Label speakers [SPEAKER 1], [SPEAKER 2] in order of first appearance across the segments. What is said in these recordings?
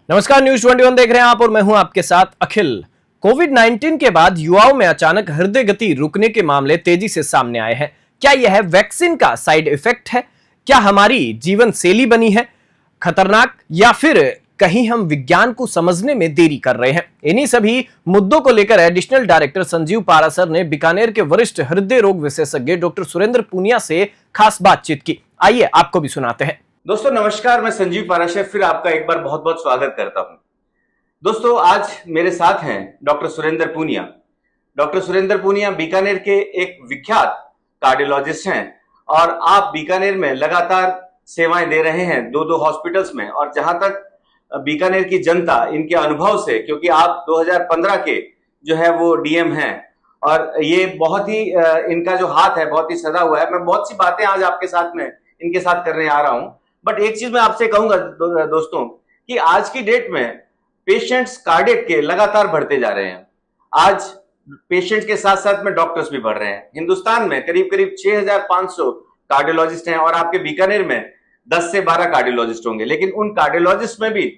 [SPEAKER 1] नमस्कार, न्यूज 21 देख रहे हैं आप और मैं हूं आपके साथ अखिल। कोविड 19 के बाद युवाओं में अचानक हृदय गति रुकने के मामले तेजी से सामने आए हैं। क्या यह वैक्सीन का साइड इफेक्ट है? क्या हमारी जीवन शैली बनी है खतरनाक, या फिर कहीं हम विज्ञान को समझने में देरी कर रहे हैं? इन्हीं सभी मुद्दों को लेकर एडिशनल डायरेक्टर संजीव पारासर ने बीकानेर के वरिष्ठ हृदय रोग विशेषज्ञ डॉक्टर सुरेंद्र पूनिया से खास बातचीत की। आइए आपको भी सुनाते हैं।
[SPEAKER 2] दोस्तों नमस्कार, मैं संजीव पाराशर फिर आपका एक बार बहुत बहुत स्वागत करता हूं। दोस्तों आज मेरे साथ हैं डॉक्टर सुरेंद्र पूनिया। डॉक्टर सुरेंद्र पूनिया बीकानेर के एक विख्यात कार्डियोलॉजिस्ट हैं और आप बीकानेर में लगातार सेवाएं दे रहे हैं दो हॉस्पिटल्स में। और जहां तक बीकानेर की जनता इनके अनुभव से, क्योंकि आप 2015 के जो है वो डीएम हैं और ये बहुत ही इनका जो हाथ है बहुत ही सदा हुआ है। मैं बहुत सी बातें आज आपके साथ में इनके साथ करने आ रहा हूं, बट एक चीज मैं आपसे कहूंगा दोस्तों कि आज की डेट में पेशेंट्स कार्डियक के लगातार बढ़ते जा रहे हैं। आज पेशेंट्स के साथ साथ में डॉक्टर्स भी बढ़ रहे हैं। हिंदुस्तान में करीब करीब 6500 कार्डियोलॉजिस्ट हैं और आपके बीकानेर में 10 से 12 कार्डियोलॉजिस्ट होंगे। लेकिन उन कार्डियोलॉजिस्ट में भी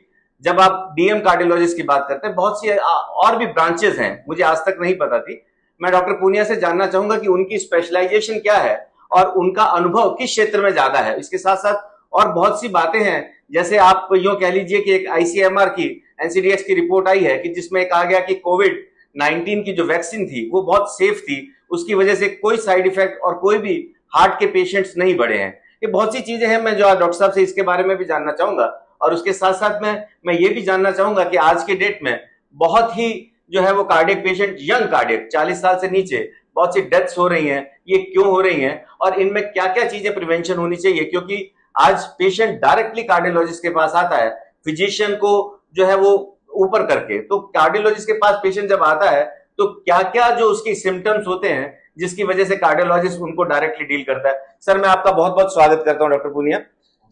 [SPEAKER 2] जब आप डीएम कार्डियोलॉजिस्ट की बात करते हैं, बहुत सी और भी ब्रांचेस हैं, मुझे आज तक नहीं पता थी। मैं डॉक्टर पूनिया से जानना चाहूंगा कि उनकी स्पेशलाइजेशन क्या है और उनका अनुभव किस क्षेत्र में ज्यादा है। इसके साथ साथ और बहुत सी बातें हैं, जैसे आप यूं कह लीजिए कि एक आईसीएमआर की एनसीडीएक्स की रिपोर्ट आई है कि जिसमें कहा गया कि कोविड 19 की जो वैक्सीन थी वो बहुत सेफ थी, उसकी वजह से कोई साइड इफेक्ट और कोई भी हार्ट के पेशेंट्स नहीं बढ़े हैं। ये बहुत सी चीजें हैं, मैं जो डॉक्टर साहब से इसके बारे में भी जानना चाहूंगा। और उसके साथ साथ में मैं ये भी जानना चाहूंगा कि आज के डेट में बहुत ही जो है वो कार्डियक पेशेंट, यंग कार्डियक 40 साल से नीचे बहुत सी डेथ्स हो रही हैं, ये क्यों हो रही हैं और इनमें क्या क्या चीजें प्रिवेंशन होनी चाहिए? क्योंकि आज पेशेंट डायरेक्टली कार्डियोलॉजिस्ट के पास आता है, फिजिशियन को जो है वो ऊपर करके, तो कार्डियोलॉजिस्ट के पास पेशेंट जब आता है तो क्या क्या जो उसकी सिम्टम्स होते हैं जिसकी वजह से कार्डियोलॉजिस्ट उनको डायरेक्टली डील करता है। सर मैं आपका बहुत बहुत स्वागत करता हूं डॉक्टर पूनिया।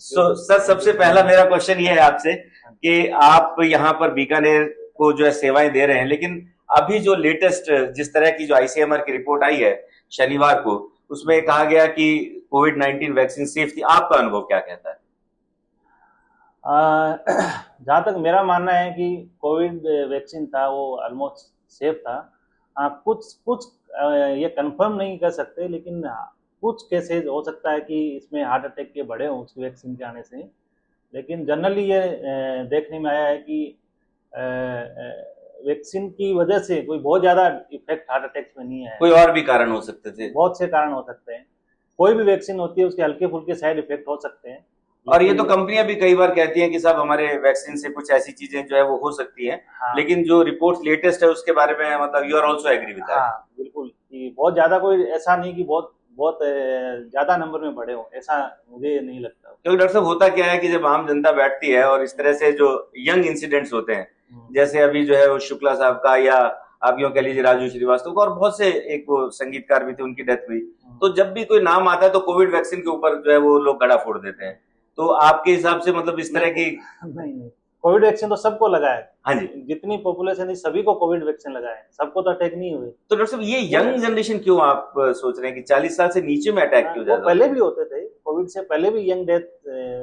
[SPEAKER 2] सर सबसे पहला मेरा क्वेश्चन ये है आपसे कि आप यहाँ पर बीकानेर को जो है सेवाएं दे रहे हैं, लेकिन अभी जो लेटेस्ट जिस तरह की जो आईसीएमआर की रिपोर्ट आई है शनिवार को, उसमें कहा गया कि कोविड 19 वैक्सीन सेफ थी। आपका अनुभव क्या कहता है?
[SPEAKER 3] जहाँ तक मेरा मानना है कि कोविड वैक्सीन था वो ऑलमोस्ट सेफ था। कुछ कुछ ये कंफर्म नहीं कर सकते, लेकिन कुछ केसेस हो सकता है कि इसमें हार्ट अटैक के बढ़े हों उसकी वैक्सीन के आने से। लेकिन जनरली ये देखने में आया है कि वैक्सीन की वजह से कोई बहुत ज़्यादा इफेक्ट हार्ट अटैक्स में नहीं है।
[SPEAKER 2] कोई और भी कारण हो सकते थे?
[SPEAKER 3] बहुत से कारण हो सकते हैं। कोई भी वैक्सीन होती है उसके हल्के फुल्के साइड इफेक्ट हो सकते हैं।
[SPEAKER 2] और ये तो कंपनियां भी कई बार कहती हैं कि साहब हमारे वैक्सीन से कुछ ऐसी चीजें जो है वो हो सकती हैं।
[SPEAKER 3] हाँ।
[SPEAKER 2] लेकिन जो रिपोर्ट्स लेटेस्ट है उसके बारे में मतलब you are also agree with that?
[SPEAKER 3] हाँ बिल्कुल, कि बहुत ज्यादा कोई ऐसा नहीं कि बहुत बहुत ज्यादा नंबर में बढ़े हो, ऐसा मुझे नहीं लगता।
[SPEAKER 2] क्योंकि डॉक्टर साहब होता क्या है कि जब आम जनता बैठती है और इस तरह से जो यंग इंसिडेंट्स होते हैं, जैसे अभी जो है वो शुक्ला साहब का, या आप यूं कह लीजिए राजू श्रीवास्तव का, और बहुत से एक वो संगीतकार भी थे उनकी डेथ हुई, तो जब भी कोई नाम आता है तो कोविड वैक्सीन के ऊपर जो है वो लोग गड़ा फोड़ देते हैं। तो आपके हिसाब से मतलब इस तरह की?
[SPEAKER 3] नहीं, कोविड वैक्सीन तो सबको लगा है।
[SPEAKER 2] हाँ जी,
[SPEAKER 3] जितनी पॉपुलेशन है सभी को कोविड वैक्सीन लगा है, सबको तो अटैक नहीं हुए।
[SPEAKER 2] तो डॉक्टर साहब ये यंग जनरेशन क्यों आप सोच रहे हैं कि 40 साल से नीचे में अटैक क्यों ज्यादा?
[SPEAKER 3] पहले भी होते थे, कोविड से पहले भी यंग डेथ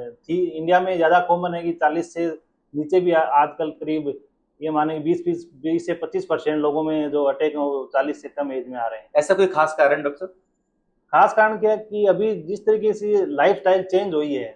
[SPEAKER 3] थी। इंडिया में ज्यादा कॉमन है कि 40 से नीचे भी आजकल करीब ये माने 20 से 25% लोगों में जो अटैक है वो 40 से कम एज में आ रहे हैं।
[SPEAKER 2] ऐसा कोई खास कारण डॉक्टर साहब?
[SPEAKER 3] खास कारण क्या है कि अभी जिस तरीके से लाइफस्टाइल चेंज हुई है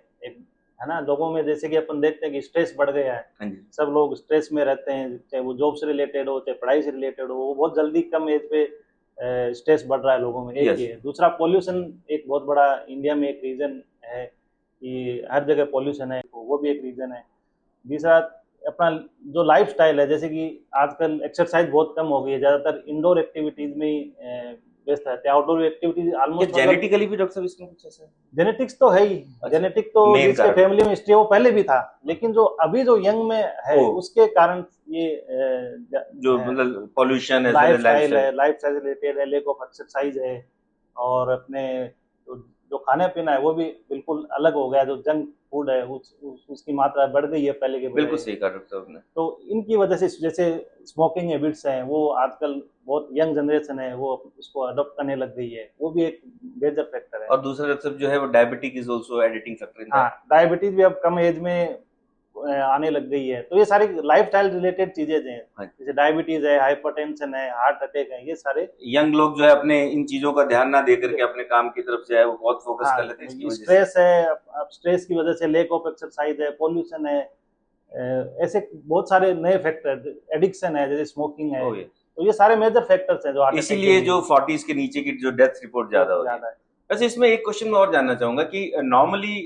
[SPEAKER 3] ना लोगों में, जैसे कि अपन देखते हैं कि स्ट्रेस बढ़ गया है। सब लोग स्ट्रेस में रहते हैं, चाहे वो जॉब से रिलेटेड हो चाहे पढ़ाई से रिलेटेड हो, वो बहुत जल्दी कम एज पे स्ट्रेस बढ़ रहा है लोगों में। एक ही है। दूसरा पॉल्यूशन एक बहुत बड़ा इंडिया में एक रीजन है कि हर जगह पॉल्यूशन है, वो भी एक रीजन है। तीसरा अपना जो लाइफ स्टाइल है, जैसे कि आजकल एक्सरसाइज बहुत कम हो गई है, ज्यादातर इंडोर एक्टिविटीज में ही व्यस्त रहते हैं। आउटडोर एक्टिविटीज ऑलमोस्ट
[SPEAKER 2] जेनेटिकली भी डॉक्टर साहब इसमें कुछ ऐसा?
[SPEAKER 3] जेनेटिक्स तो है ही। जेनेटिक तो जिसके फैमिली में हिस्ट्री है वो पहले भी था, लेकिन जो अभी जो यंग में है उसके कारण ये
[SPEAKER 2] जो मतलब पॉल्यूशन है,
[SPEAKER 3] लाइफ स्टाइल है, लाइफ स्टाइल रिलेटेड है, लेक ऑफ एक्सरसाइज है, और अपने जो खाने पीना है वो भी बिल्कुल अलग हो गया। जो जंक फूड है उसकी मात्रा बढ़ गई है पहले के।
[SPEAKER 2] बिल्कुल सही कहा डॉक्टर साहब ने।
[SPEAKER 3] तो इनकी वजह से जैसे स्मोकिंग हैबिट्स हैं वो आजकल बहुत यंग जनरेशन है वो उसको अडॉप्ट करने लग गई है, वो भी एक मेजर फैक्टर है।
[SPEAKER 2] और दूसरा डॉक्टर साहब जो है वो diabetes is also editing factor.
[SPEAKER 3] हाँ, डायबिटीज भी अब कम एज में आने लग गई है। तो ये सारी लाइफस्टाइल रिलेटेड चीजें हैं, जैसे डायबिटीज है, हाइपरटेंशन है, हार्ट अटैक है, ये सारे
[SPEAKER 2] यंग लोग जो है अपने इन चीजों का ध्यान ना देकर के अपने काम की तरफ जो है वो बहुत फोकस कर लेते हैं इसकी वजह से।
[SPEAKER 3] स्ट्रेस है, अब स्ट्रेस की वजह से लेक ऑफ एक्सरसाइज है, पोल्यूशन है, ऐसे बहुत सारे नए फैक्टर, एडिक्शन है जैसे स्मोकिंग है, तो ये सारे मेजर फैक्टर्स हैं जो
[SPEAKER 2] इसीलिए जो 40s के नीचे की जो डेथ रिपोर्ट ज्यादा होती है। वैसे इसमें एक क्वेश्चन मैं और जानना चाहूंगा कि नॉर्मली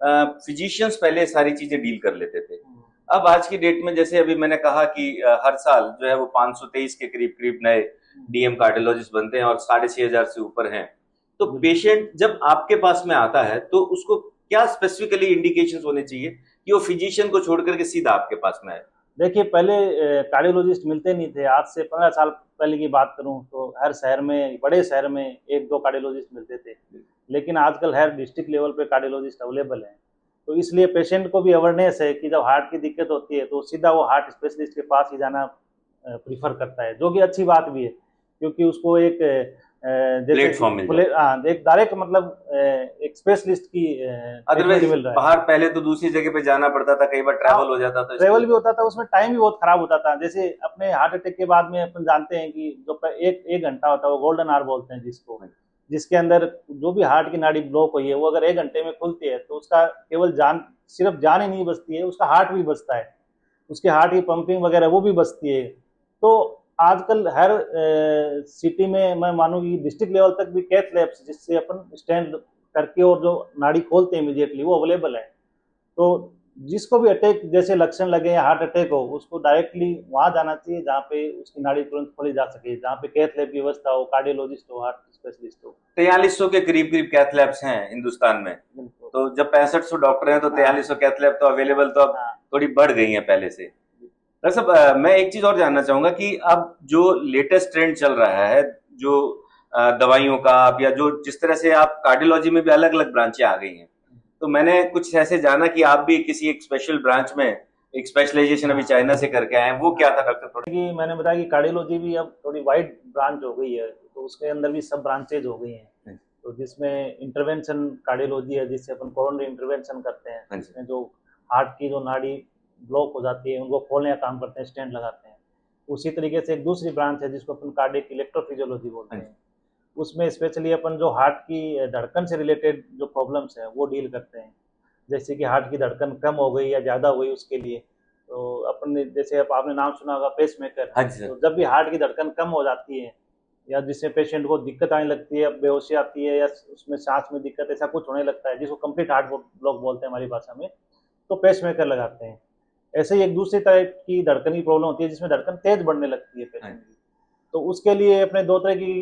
[SPEAKER 2] फिजिशियंस पहले सारी चीजें डील कर लेते थे, अब आज की डेट में जैसे अभी मैंने कहा कि हर साल जो है वो 523 के करीब करीब नए डीएम कार्डियोलॉजिस्ट बनते हैं और 6,500 से ऊपर हैं। तो पेशेंट जब आपके पास में आता है तो उसको क्या स्पेसिफिकली इंडिकेशंस होने चाहिए कि वो फिजिशियन को छोड़ करके सीधा आपके पास में आए?
[SPEAKER 3] देखिए, पहले कार्डियोलॉजिस्ट मिलते नहीं थे। आज से 15 साल पहले की बात करूं तो हर शहर में, बड़े शहर में 1-2 कार्डियोलॉजिस्ट मिलते थे, लेकिन आजकल हर डिस्ट्रिक्ट लेवल पे कार्डियोलॉजिस्ट अवेलेबल हैं। तो इसलिए पेशेंट को भी अवेयरनेस है कि जब हार्ट की दिक्कत होती है तो सीधा वो हार्ट स्पेशलिस्ट के पास ही जाना प्रीफर करता है, जो कि अच्छी बात भी है, क्योंकि उसको एक
[SPEAKER 2] प्लेटफॉर्म
[SPEAKER 3] एक डायरेक्ट मतलब एक स्पेशलिस्ट की
[SPEAKER 2] अदरवाइज बाहर पहले तो दूसरी जगह पे जाना पड़ता था, कई बार ट्रैवल हो जाता था,
[SPEAKER 3] ट्रैवल भी होता था, उसमें टाइम भी बहुत खराब होता था। जैसे अपने हार्ट अटैक के बाद में अपन जानते हैं कि जो एक घंटा होता है वो गोल्डन आवर बोलते हैं जिसको, जिसके अंदर जो भी हार्ट की नाड़ी ब्लॉक हुई है वो अगर 1 घंटे में खुलती है तो उसका केवल सिर्फ जान ही नहीं बचती है, उसका हार्ट भी बचता है, उसके हार्ट की पंपिंग वगैरह वो भी बचती है। तो आजकल हर सिटी में मैं मानूँ कि डिस्ट्रिक्ट लेवल तक भी कैथ लैब्स, जिससे अपन स्टैंड करके और जो नाड़ी खोलते हैं इमीडिएटली, वो अवेलेबल है। तो जिसको भी अटैक जैसे लक्षण लगे या हार्ट अटैक हो, उसको डायरेक्टली वहां जाना चाहिए जहाँ पे उसकी नाड़ी तुरंत खोली जा सके, जहाँ पे कैथ लैब की व्यवस्था हो, कार्डियोलॉजिस्ट हो, हार्ट स्पेशलिस्ट हो।
[SPEAKER 2] 4300 के करीब करीब कैथ लैब्स हैं हिंदुस्तान में, तो जब 6500 डॉक्टर हैं तो 4300 कैथ लैब तो अवेलेबल तो अब थोड़ी बढ़ गई है पहले से। दरअसल मैं एक चीज और जानना चाहूंगा कि अब जो लेटेस्ट ट्रेंड चल रहा है, जो दवाइयों का या जो जिस तरह से आप कार्डियोलॉजी में भी अलग अलग ब्रांचें आ गई हैं, तो मैंने कुछ ऐसे जाना कि आप भी किसी एक स्पेशल ब्रांच में एक स्पेशलाइजेशन अभी चाइना से करके आए हैं, वो क्या था डॉक्टर?
[SPEAKER 3] थोड़ी मैंने बताया कि कार्डियोलॉजी भी अब थोड़ी वाइड ब्रांच हो गई है, तो उसके अंदर भी सब ब्रांचेज हो गई हैं, तो जिसमें इंटरवेंशन कार्डियोलॉजी है, जिससे अपन कोरोनरी इंटरवेंशन करते हैं, जिसमें जो हार्ट की जो नाड़ी ब्लॉक हो जाती है उनको खोलने का काम करते हैं, स्टेंट लगाते हैं। उसी तरीके से एक दूसरी ब्रांच है जिसको अपन कार्डियक इलेक्ट्रोफिजियोलॉजी बोलते हैं, उसमें स्पेशली अपन जो हार्ट की धड़कन से रिलेटेड जो प्रॉब्लम्स है वो डील करते हैं, जैसे कि हार्ट की धड़कन कम हो गई या ज़्यादा हो गई उसके लिए। तो अपन ने जैसे आपने नाम सुना होगा पेसमेकर, तो जब भी हार्ट की धड़कन कम हो जाती है या जिससे पेशेंट को दिक्कत आने लगती है, बेहोशी आती है या उसमें सांस में दिक्कत, ऐसा कुछ होने लगता है जिसको कंप्लीट हार्ट ब्लॉक बोलते हैं हमारी भाषा में, तो पेसमेकर लगाते हैं। ऐसे ही एक दूसरी टाइप की धड़कन की प्रॉब्लम होती है जिसमें धड़कन तेज बढ़ने लगती है पेशेंट की, तो उसके लिए अपने 2 तरह की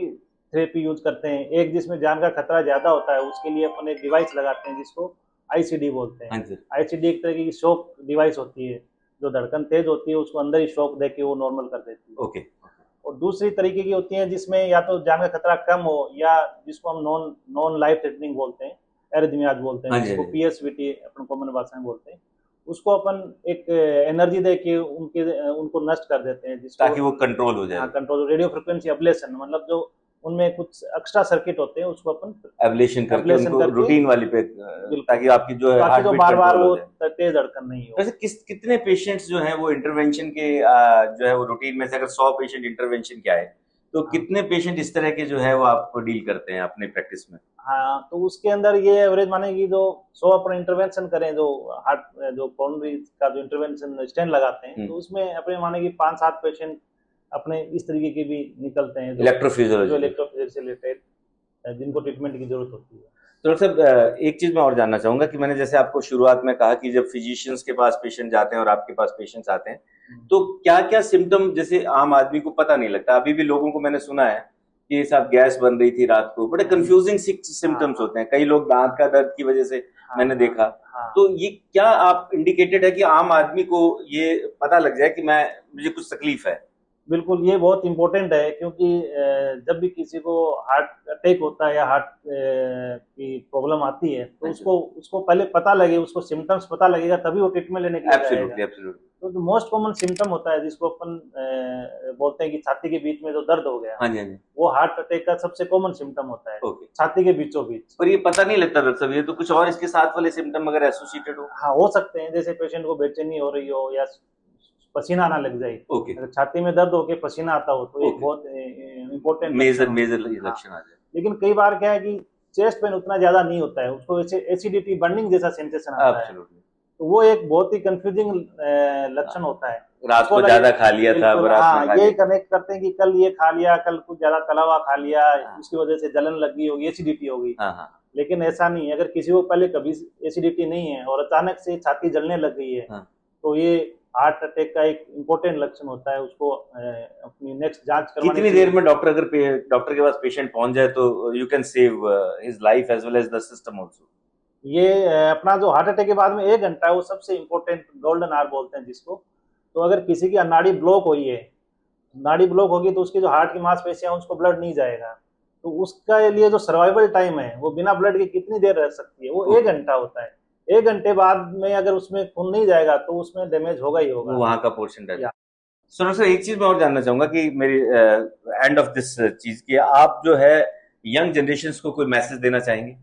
[SPEAKER 3] थेरेपी यूज करते हैं। एक जिसमें जान का खतरा ज्यादा होता है, उसके लिए अपन एक डिवाइस लगाते हैं जिसको आईसीडी बोलते हैं। आईसीडी एक तरह की शॉक डिवाइस होती है, जो धड़कन तेज होती है उसको अंदर ही शॉक देके वो नॉर्मल कर देती है।
[SPEAKER 2] ओके।
[SPEAKER 3] और दूसरी तरीके की होती है जिसमें या तो जान का खतरा कम हो या जिसको हम नॉन लाइफ थ्रेटनिंग बोलते हैं, एरिथमियाज बोलते हैं, जिसको पीएसवीटी अपन कॉमन भाषा में बोलते हैं। उसको अपन एक एनर्जी दे के उनको नष्ट कर देते हैं,
[SPEAKER 2] ताकि वो कंट्रोल हो जाए।
[SPEAKER 3] कंट्रोल, रेडियो फ्रिक्वेंसी एब्लेशन, मतलब जो उनमें कुछ एक्स्ट्रा सर्किट होते हैं उसको अपन
[SPEAKER 2] एब्लेशन करके उनको रूटीन वाली पे, ताकि आपकी जो है हार्ट बीट
[SPEAKER 3] बार-बार वो तेज धड़कन नहीं हो।
[SPEAKER 2] वैसे कितने पेशेंट्स जो हैं वो इंटरवेंशन के जो है वो रूटीन में से अगर 100 पेशेंट इंटरवेंशन के आए तो कितने पेशेंट इस तरह के जो है वो आप डील करते हैं अपने प्रैक्टिस में?
[SPEAKER 3] हाँ, तो उसके अंदर ये एवरेज माने कि जो 100 अपन इंटरवेंशन करें, जो हार्ट जो कोरोनरी का जो इंटरवेंशन स्टेंट लगाते हैं, तो उसमें अपने माने कि 5-7 पेशेंट अपने इस तरीके के भी निकलते हैं, इलेक्ट्रोफिजियोलॉजी से रिलेटेड, जिनको ट्रीटमेंट की जरूरत होती है।
[SPEAKER 2] तो डॉक्टर एक चीज मैं और जानना चाहूंगा कि मैंने जैसे आपको शुरुआत में कहा कि जब फिजिशियंस के पास पेशेंट जाते हैं और आपके पास पेशेंट्स आते हैं, तो क्या क्या सिम्टम जैसे आम आदमी को पता नहीं लगता, अभी भी लोगों को मैंने सुना है कि साहब गैस बन रही थी रात को, बड़े कंफ्यूजिंग सिम्टम्स होते हैं, कई लोग दांत का दर्द की वजह से मैंने देखा, तो ये क्या आप इंडिकेटेड है कि आम आदमी को ये पता लग जाए कि मुझे कुछ तकलीफ है?
[SPEAKER 3] बिल्कुल, ये बहुत इम्पोर्टेंट है क्योंकि जब भी किसी को हार्ट अटैक होता है या हार्ट की प्रॉब्लम आती है तो उसको पहले पता लगे, उसको सिम्टम्स पता लगेगा तभी वो ट्रीटमेंट लेने के लिए जाएगा।
[SPEAKER 2] एब्सोल्युटली।
[SPEAKER 3] तो जो मोस्ट कॉमन सिम्टम होता है जिसको अपन बोलते हैं कि छाती के बीच में जो दर्द हो गया,
[SPEAKER 2] हाँ जी, हाँ जी,
[SPEAKER 3] वो हार्ट अटैक का सबसे कॉमन सिम्टम होता है।
[SPEAKER 2] ओके।
[SPEAKER 3] छाती के बीचों बीच।
[SPEAKER 2] और ये पता नहीं लगता डॉक्टर साहब, ये तो कुछ और इसके साथ वाले सिम्टम अगर एसोसिएटेड हो।
[SPEAKER 3] हाँ, हो सकते हैं, जैसे पेशेंट को बेचैनी हो रही हो या पसीना आना लग जाए।
[SPEAKER 2] ओके।
[SPEAKER 3] अगर छाती में दर्द होके पसीना आता हो तो एक
[SPEAKER 2] ओके।
[SPEAKER 3] बहुत इम्पोर्टेंट
[SPEAKER 2] मेजर
[SPEAKER 3] हाँ।
[SPEAKER 2] लक्षण आ जाए।
[SPEAKER 3] लेकिन कई बार क्या है कि चेस्ट पेन उतना ज्यादा नहीं होता है, उसको एसिडिटी बर्निंग जैसा सेंसेशन आता है,
[SPEAKER 2] एब्सोल्युटली।
[SPEAKER 3] तो वो एक बहुत ही कंफ्यूजिंग लक्षण होता है।
[SPEAKER 2] रात को ज्यादा खा लिया था,
[SPEAKER 3] बिल्कुल,
[SPEAKER 2] रात में
[SPEAKER 3] हाँ,
[SPEAKER 2] खा
[SPEAKER 3] ये
[SPEAKER 2] लिया।
[SPEAKER 3] कनेक्ट करते हैं कि कल ये खा लिया, कल कुछ ज्यादा तला हुआ खा लिया, उसकी वजह से जलन लग गई होगी, एसिडिटी होगी।
[SPEAKER 2] हाँ हाँ।
[SPEAKER 3] लेकिन ऐसा नहीं है, अगर किसी को पहले कभी एसिडिटी नहीं है और अचानक से छाती जलने लग गई है,
[SPEAKER 2] हाँ।
[SPEAKER 3] तो ये हार्ट अटैक का एक इम्पोर्टेंट लक्षण होता है। उसको अपनी नेक्स्ट जांच करवानी
[SPEAKER 2] कितनी
[SPEAKER 3] चाहिए।
[SPEAKER 2] देर में डॉक्टर के पास पेशेंट पहुंच जाए तो you can save his life as well as the system also?
[SPEAKER 3] ये अपना जो हार्ट अटैक के बाद में 1 घंटा है वो सबसे इम्पोर्टेंट गोल्डन आवर बोलते हैं जिसको। तो अगर किसी की नाड़ी ब्लॉक हुई है, नाड़ी ब्लॉक होगी तो उसकी जो हार्ट की मांसपेशियां उसको ब्लड नहीं जाएगा, तो उसका लिए जो सर्वाइवल टाइम है वो बिना ब्लड के कितनी देर रह सकती है, वो 1 घंटा होता है। 1 घंटे बाद में अगर उसमें खून नहीं जाएगा तो उसमें डैमेज होगा ही होगा।
[SPEAKER 2] वहां का पोर्शन रह जाए। सर सर एक चीज मैं और जानना चाहूंगा कि मेरी एंड ऑफ दिस चीज की आप जो है यंग जनरेशन को कोई मैसेज देना चाहेंगे?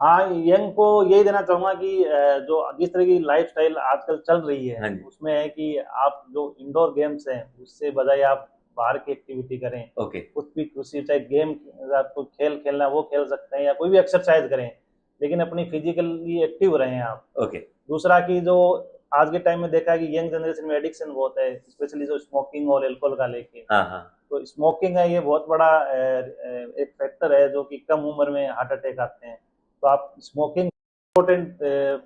[SPEAKER 3] हाँ, यंग को यही देना चाहूंगा कि जो जिस तरह की लाइफस्टाइल आजकल चल रही है उसमें है कि आप जो इंडोर गेम्स हैं उससे बजाय आप बाहर की एक्टिविटी करें।
[SPEAKER 2] ओके।
[SPEAKER 3] कुछ भी खुशी, चाहे गेम आपको खेल खेलना वो खेल सकते हैं या कोई भी एक्सरसाइज करें, लेकिन अपनी फिजिकली एक्टिव रहें आप।
[SPEAKER 2] ओके।
[SPEAKER 3] दूसरा कि जो आज के टाइम में देखा है कि यंग जनरेशन में एडिक्शन बहुत है, स्पेशली जो स्मोकिंग और एल्कोहल का लेके।
[SPEAKER 2] हाँ हाँ।
[SPEAKER 3] तो स्मोकिंग है, ये बहुत बड़ा एक फैक्टर है जो कि कम उम्र में हार्ट अटैक आते हैं। तो आप स्मोकिंग इम्पोर्टेंट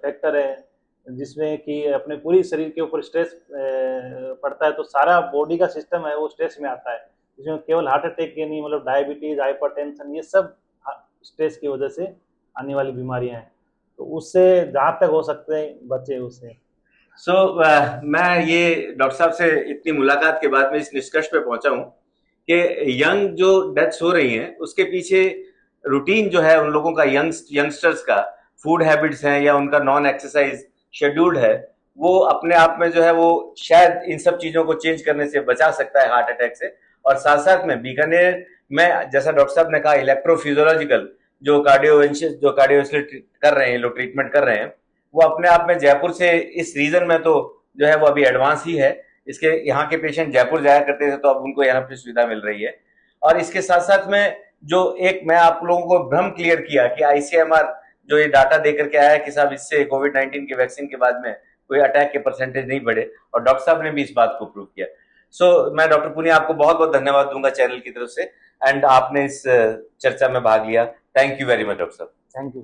[SPEAKER 3] फैक्टर है जिसमें कि अपने पूरी शरीर के ऊपर स्ट्रेस पड़ता है, तो सारा बॉडी का सिस्टम है वो स्ट्रेस में आता है, जिसमें केवल हार्ट अटैक के नहीं, मतलब डायबिटीज, हाइपरटेंशन, ये सब स्ट्रेस की वजह से आने वाली बीमारियां हैं। तो उससे जहाँ तक हो सकते हैं बचे उससे।
[SPEAKER 2] मैं ये डॉक्टर साहब से इतनी मुलाकात के बाद में इस निष्कर्ष पे पहुंचा हूं कि यंग जो डेथ्स हो रही हैं उसके पीछे रूटीन जो है उन लोगों का, यंगस्टर्स का फूड हैबिट्स हैं या उनका नॉन एक्सरसाइज शेड्यूल्ड है, वो अपने आप में जो है वो शायद इन सब चीजों को चेंज करने से बचा सकता है हार्ट अटैक से। और साथ साथ में बीकानेर में, जैसा डॉक्टर साहब ने कहा, इलेक्ट्रोफिजियोलॉजिकल जो कार्डियोवेस्कुलर कर रहे हैं, लोग ट्रीटमेंट कर रहे हैं, वो अपने आप में जयपुर से इस रीजन में तो जो है वो अभी एडवांस ही है। इसके यहाँ के पेशेंट जयपुर जाया करते थे तो अब उनको यहाँ पे सुविधा मिल रही है। और इसके साथ साथ में जो एक मैं आप लोगों को भ्रम क्लियर किया कि आईसीएमआर जो ये डाटा देकर के आया है कि साहब इससे कोविड-19 के वैक्सीन के बाद में कोई अटैक के परसेंटेज नहीं बढ़े, और डॉक्टर साहब ने भी इस बात को प्रूव किया। मैं डॉक्टर पुनिया आपको बहुत बहुत धन्यवाद दूंगा चैनल की तरफ से, एंड आपने इस चर्चा में भाग लिया। Thank you very much doctor साहब।
[SPEAKER 3] Thank you.